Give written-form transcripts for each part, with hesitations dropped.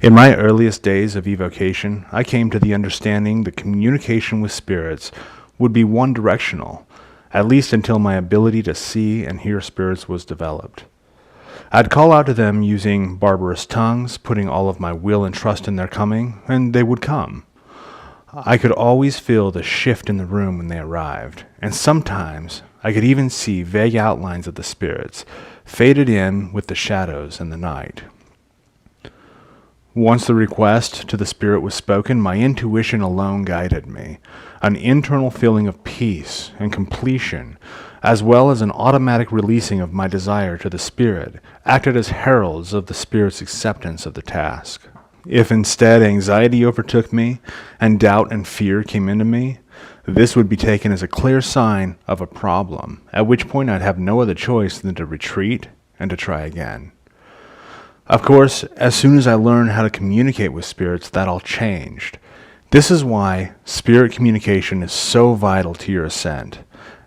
In my earliest days of evocation, I came to the understanding that communication with spirits would be one-directional, at least until my ability to see and hear spirits was developed. I'd call out to them using barbarous tongues, putting all of my will and trust in their coming, and they would come. I could always feel the shift in the room when they arrived, and sometimes I could even see vague outlines of the spirits, faded in with the shadows and the night. Once the request to the spirit was spoken, my intuition alone guided me. An internal feeling of peace and completion, as well as an automatic releasing of my desire to the spirit, acted as heralds of the spirit's acceptance of the task. If instead anxiety overtook me, and doubt and fear came into me, this would be taken as a clear sign of a problem, at which point I'd have no other choice than to retreat and to try again. Of course, as soon as I learned how to communicate with spirits, that all changed. This is why spirit communication is so vital to your ascent,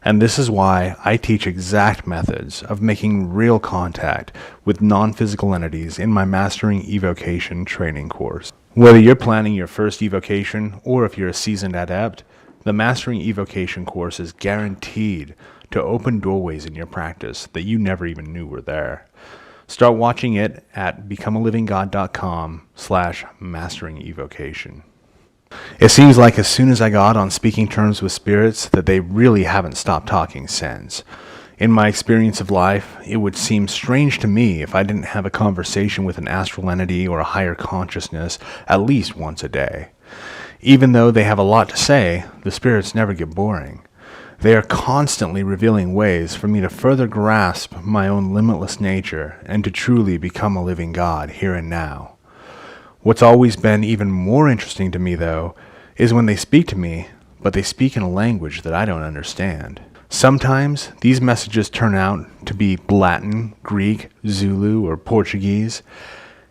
and this is why I teach exact methods of making real contact with non-physical entities in my Mastering Evocation training course. Whether you're planning your first evocation or if you're a seasoned adept, the Mastering Evocation course is guaranteed to open doorways in your practice that you never even knew were there. Start watching it at becomealiving.com/masteringevocation. It seems like as soon as I got on speaking terms with spirits that they really haven't stopped talking since. In my experience of life, it would seem strange to me if I didn't have a conversation with an astral entity or a higher consciousness at least once a day. Even though they have a lot to say, the spirits never get boring. They are constantly revealing ways for me to further grasp my own limitless nature and to truly become a living God here and now. What's always been even more interesting to me, though, is when they speak to me, but they speak in a language that I don't understand. Sometimes these messages turn out to be Latin, Greek, Zulu, or Portuguese,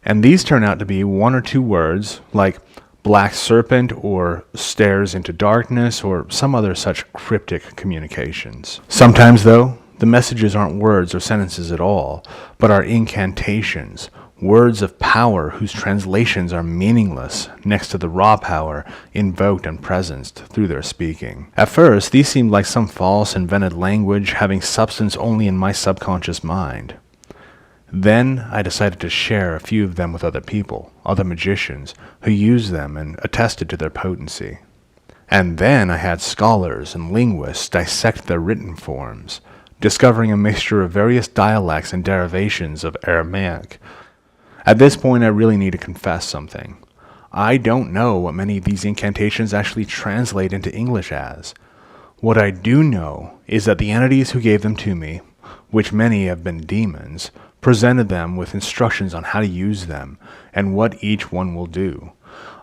and these turn out to be one or two words like black serpent or stares into darkness or some other such cryptic communications. Sometimes, though, the messages aren't words or sentences at all, but are incantations, words of power whose translations are meaningless next to the raw power invoked and presenced through their speaking. At first, these seemed like some false invented language having substance only in my subconscious mind. Then I decided to share a few of them with other people, other magicians, who used them and attested to their potency. And then I had scholars and linguists dissect their written forms, discovering a mixture of various dialects and derivations of Aramaic. At this point, I really need to confess something. I don't know what many of these incantations actually translate into English as. What I do know is that the entities who gave them to me, which many have been demons, presented them with instructions on how to use them and what each one will do.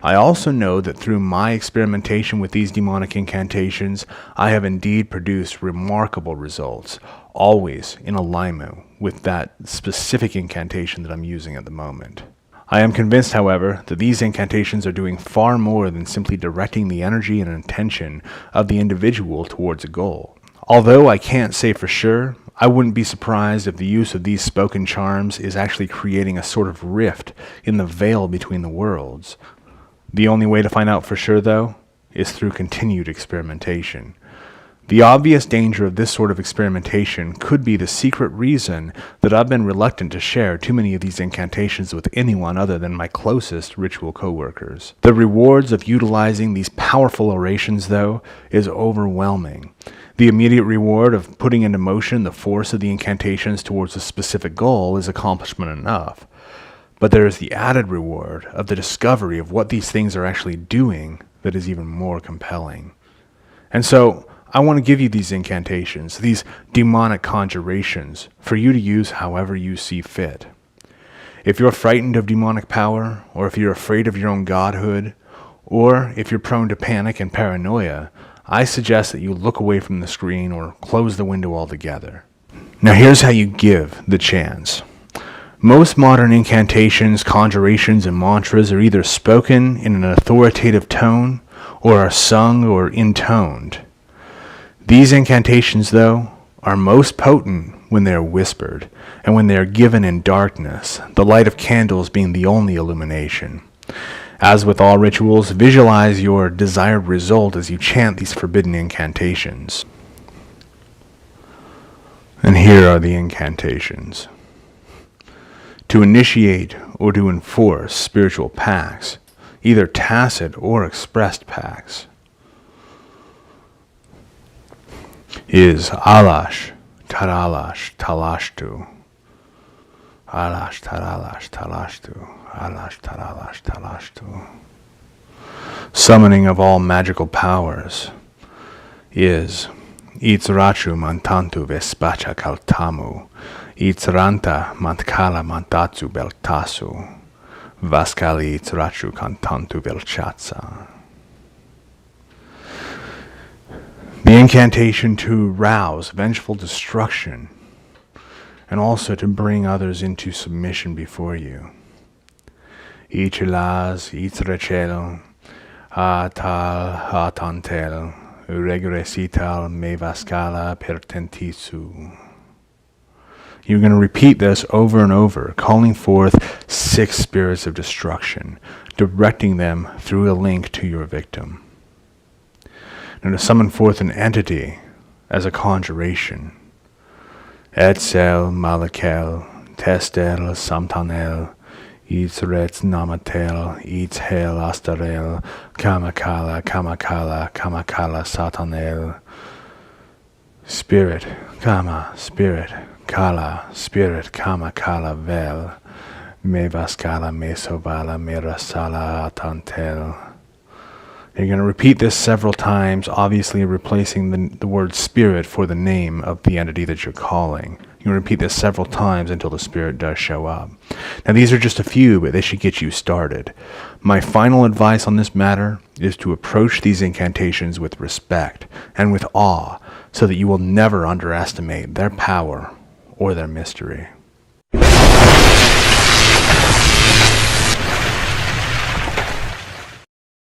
I also know that through my experimentation with these demonic incantations, I have indeed produced remarkable results, always in alignment with that specific incantation that I'm using at the moment. I am convinced, however, that these incantations are doing far more than simply directing the energy and intention of the individual towards a goal. Although I can't say for sure, I wouldn't be surprised if the use of these spoken charms is actually creating a sort of rift in the veil between the worlds. The only way to find out for sure, though, is through continued experimentation. The obvious danger of this sort of experimentation could be the secret reason that I've been reluctant to share too many of these incantations with anyone other than my closest ritual co-workers. The rewards of utilizing these powerful orations, though, is overwhelming. The immediate reward of putting into motion the force of the incantations towards a specific goal is accomplishment enough. But there is the added reward of the discovery of what these things are actually doing that is even more compelling. And so, I want to give you these incantations, these demonic conjurations, for you to use however you see fit. If you're frightened of demonic power, or if you're afraid of your own godhood, or if you're prone to panic and paranoia, I suggest that you look away from the screen or close the window altogether. Now here's how you give the chance. Most modern incantations, conjurations, and mantras are either spoken in an authoritative tone or are sung or intoned. These incantations, though, are most potent when they are whispered and when they are given in darkness, the light of candles being the only illumination. As with all rituals, visualize your desired result as you chant these forbidden incantations. And here are the incantations. To initiate or to enforce spiritual pacts, either tacit or expressed pacts, is Alash, Alash, Ashtu. Alash, Alash, Ashtu. Alash, Alash, Ashtu. Summoning of all magical powers is Itz'rechel mantantu vespacha kaltamu. Itz ranta mantkala mantatzu beltazu. Vaskalla Itz'rechel kantantu velchatza. The incantation to rouse vengeful destruction and also to bring others into submission before you. Itz Retz Ahn'tal Ah'tan'tel. Regrezitahl Vaskalla Pert'ent'itzu. You're going to repeat this over and over, calling forth 6 spirits of destruction, directing them through a link to your victim. And to summon forth an entity as a conjuration. Etsel Mala'kel, Testel Samtanel, Itz Retz Nama'tel, Itz Hel Asta'Rel, Magickal, Satanel. Spirit, Spirit, Kala, Spirit, Kala, Vel, Vaskalla, Solvalla, Vaskalla Pert'ent'itzu. You're going to repeat this several times, obviously replacing the word spirit for the name of the entity that you're calling. You're going to repeat this several times until the spirit does show up. Now these are just a few, but they should get you started. My final advice on this matter is to approach these incantations with respect and with awe so that you will never underestimate their power or their mystery.